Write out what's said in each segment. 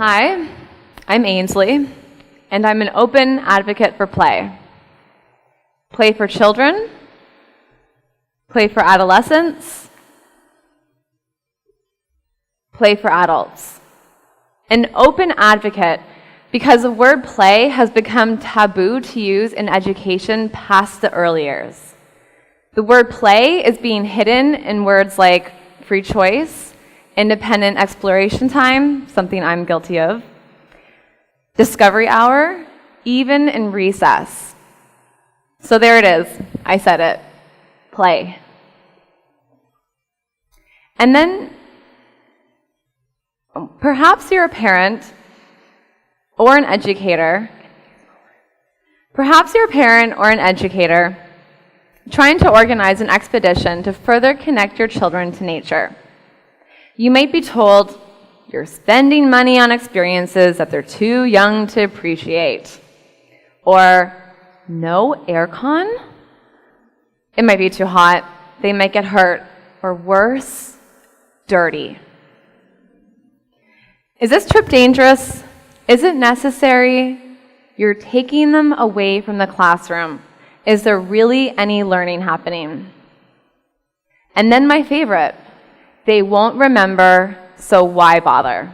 Hi, I'm Ainsley, and I'm an open advocate for play. Play for children, play for adolescents, play for adults. An open advocate because the word play has become taboo to use in education past the early years. The word play is being hidden in words like free choice, independent exploration time, something I'm guilty of, discovery hour, even in recess. So there it is, I said it, play. And then perhaps you're a parent or an educator. Perhaps you're a parent or an educator trying to organize an expedition to further connect your children to nature. You might be told you're spending money on experiences that they're too young to appreciate. Or no aircon? It might be too hot. They might get hurt. Or worse, dirty. Is this trip dangerous? Is it necessary? You're taking them away from the classroom. Is there really any learning happening? And then my favorite, they won't remember, so why bother?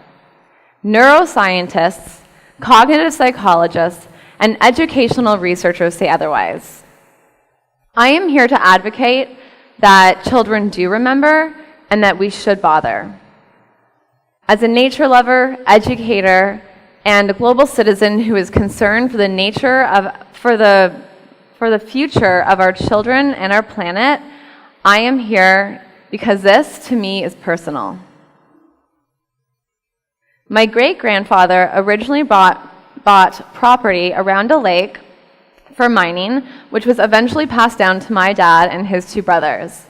Neuroscientists, cognitive psychologists, and educational researchers say otherwise. I am here to advocate that children do remember and that we should bother. As a nature lover, educator, and a global citizen who is concerned for the future of our children and our planet, I am here because this, to me, is personal. My great-grandfather originally bought property around a lake for mining, which was eventually passed down to my dad and his two brothers.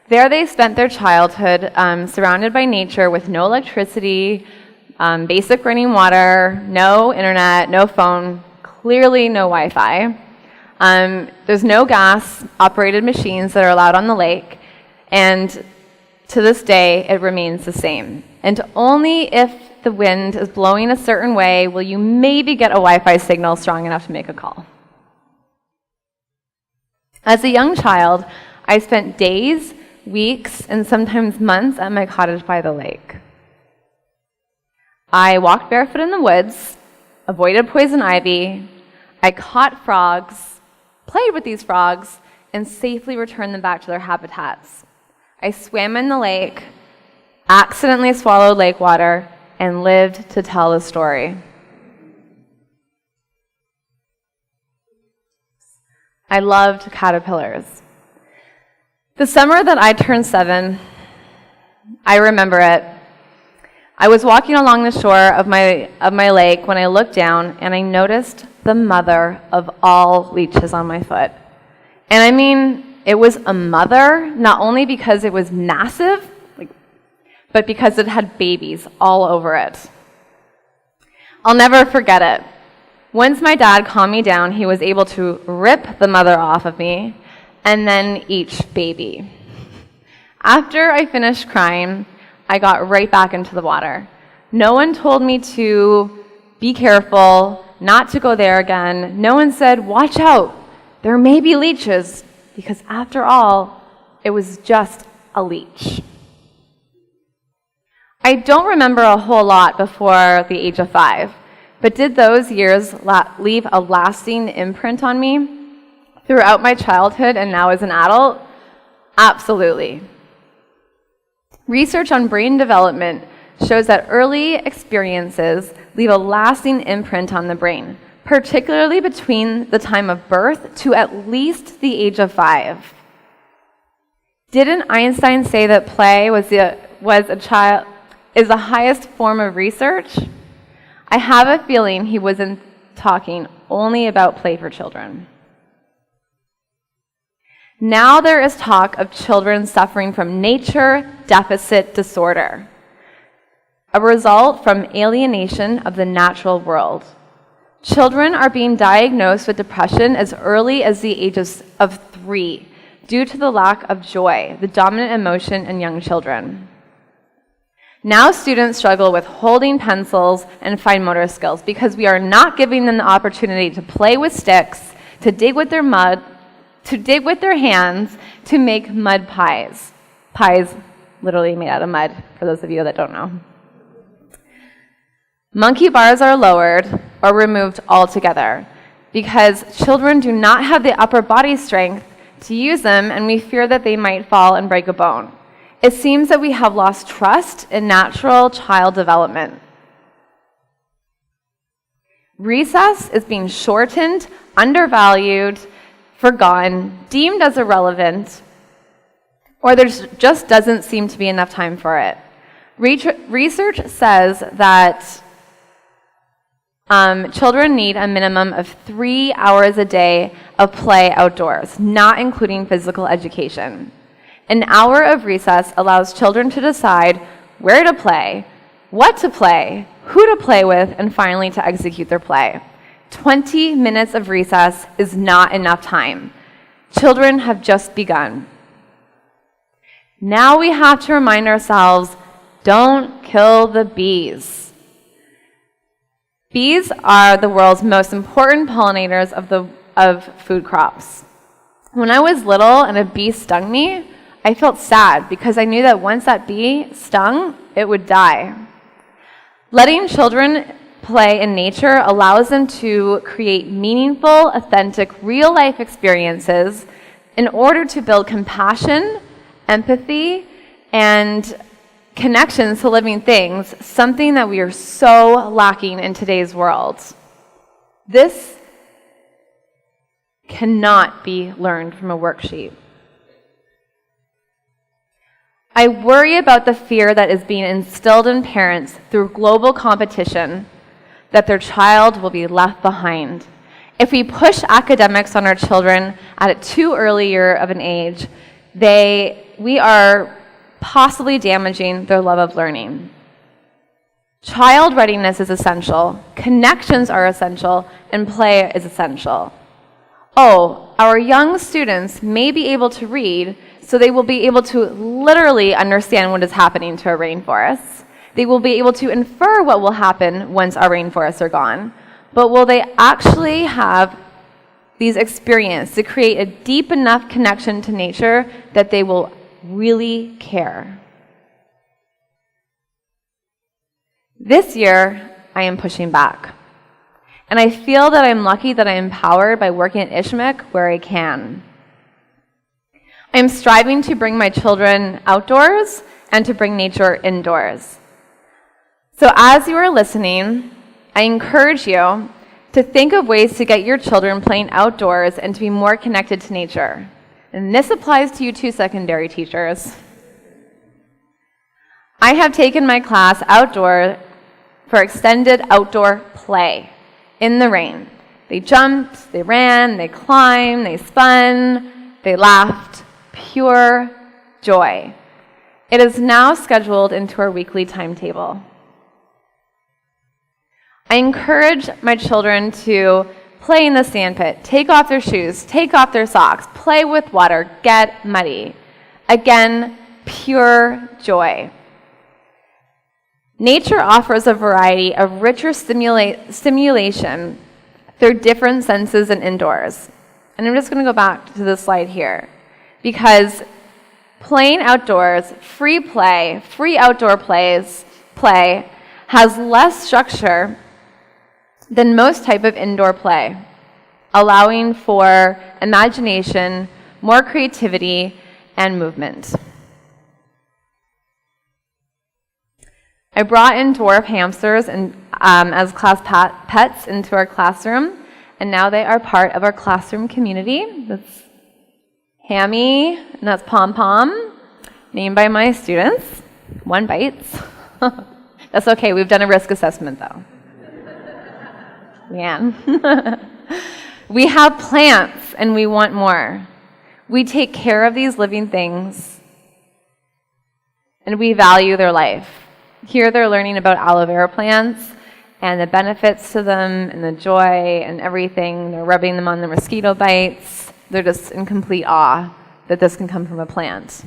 There they spent their childhood surrounded by nature with no electricity, basic running water, no internet, no phone, clearly no Wi-Fi. There's no gas-operated machines that are allowed on the lake, and to this day, it remains the same. And only if the wind is blowing a certain way will you maybe get a Wi-Fi signal strong enough to make a call. As a young child, I spent days, weeks, and sometimes months at my cottage by the lake. I walked barefoot in the woods, avoided poison ivy, I caught frogs, played with these frogs, and safely returned them back to their habitats. I swam in the lake, accidentally swallowed lake water, and lived to tell the story. I loved caterpillars. The summer that I turned 7, I remember it. I was walking along the shore of my lake when I looked down and I noticed the mother of all leeches on my foot. And I mean, it was a mother, not only because it was massive, but because it had babies all over it. I'll never forget it. Once my dad calmed me down, he was able to rip the mother off of me and then each baby. After I finished crying, I got right back into the water. No one told me to be careful, not to go there again. No one said, watch out, there may be leeches, because after all, it was just a leech. I don't remember a whole lot before the age of 5, but did those years leave a lasting imprint on me throughout my childhood and now as an adult? Absolutely. Research on brain development shows that early experiences leave a lasting imprint on the brain, particularly between the time of birth to at least the age of 5. Didn't Einstein say that play is the highest form of research? I have a feeling he wasn't talking only about play for children. Now there is talk of children suffering from nature deficit disorder, a result from alienation of the natural world. Children are being diagnosed with depression as early as the ages of 3 due to the lack of joy, the dominant emotion in young children. Now students struggle with holding pencils and fine motor skills because we are not giving them the opportunity to play with sticks, to dig with their hands, to make mud pies. Pies literally made out of mud, for those of you that don't know. Monkey bars are lowered or removed altogether because children do not have the upper body strength to use them, and we fear that they might fall and break a bone. It seems that we have lost trust in natural child development. Recess is being shortened, undervalued, forgotten, deemed as irrelevant, or there just doesn't seem to be enough time for it. Research says that children need a minimum of 3 hours a day of play outdoors, not including physical education. An hour of recess allows children to decide where to play, what to play, who to play with, and finally to execute their play. 20 minutes of recess is not enough time. Children have just begun. Now we have to remind ourselves, don't kill the bees. Bees are the world's most important pollinators of food crops. When I was little and a bee stung me, I felt sad because I knew that once that bee stung, it would die. Letting children play in nature allows them to create meaningful, authentic, real-life experiences in order to build compassion, empathy, and connections to living things, something that we are so lacking in today's world. This cannot be learned from a worksheet. I worry about the fear that is being instilled in parents through global competition that their child will be left behind. If we push academics on our children at a too early of an age, we are possibly damaging their love of learning. Child readiness is essential, connections are essential, and play is essential. Oh, our young students may be able to read, so they will be able to literally understand what is happening to our rainforests. They will be able to infer what will happen once our rainforests are gone. But will they actually have these experiences to create a deep enough connection to nature that they will really care? This year, I am pushing back. And I feel that I'm lucky that I'm empowered by working at Ishmael where I can. I am striving to bring my children outdoors and to bring nature indoors. So as you are listening, I encourage you to think of ways to get your children playing outdoors and to be more connected to nature. And this applies to you too, secondary teachers. I have taken my class outdoor for extended outdoor play in the rain. They jumped, they ran, they climbed, they spun, they laughed. Pure joy. It is now scheduled into our weekly timetable. I encourage my children to play in the sandpit, take off their shoes, take off their socks, play with water, get muddy. Again, pure joy. Nature offers a variety of richer stimulation through different senses and indoors. And I'm just going to go back to this slide here. Because playing outdoors, free outdoor play has less structure than most type of indoor play, allowing for imagination, more creativity, and movement. I brought in dwarf hamsters as class pets into our classroom, and now they are part of our classroom community. That's Hammy, and that's Pom Pom, named by my students. One bites. That's okay, we've done a risk assessment though. Man. We have plants and we want more. We take care of these living things and we value their life. Here they're learning about aloe vera plants and the benefits to them and the joy and everything. They're rubbing them on the mosquito bites. They're just in complete awe that this can come from a plant.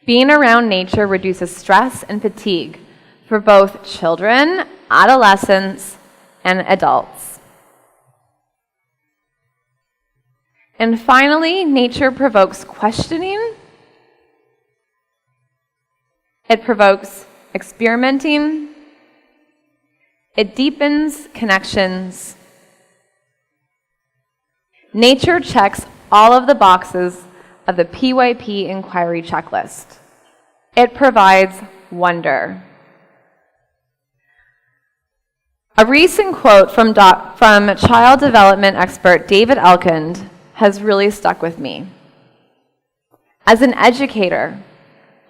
Being around nature reduces stress and fatigue for both children, adolescents, and adults. And finally, nature provokes questioning. It provokes experimenting. It deepens connections. Nature checks all of the boxes of the PYP inquiry checklist. It provides wonder. A recent quote from child development expert David Elkind has really stuck with me. As an educator,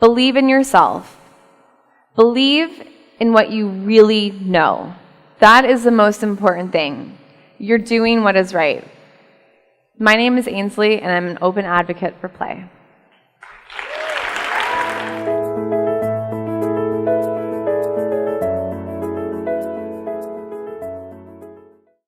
believe in yourself. Believe in what you really know. That is the most important thing. You're doing what is right. My name is Ainsley, and I'm an open advocate for play.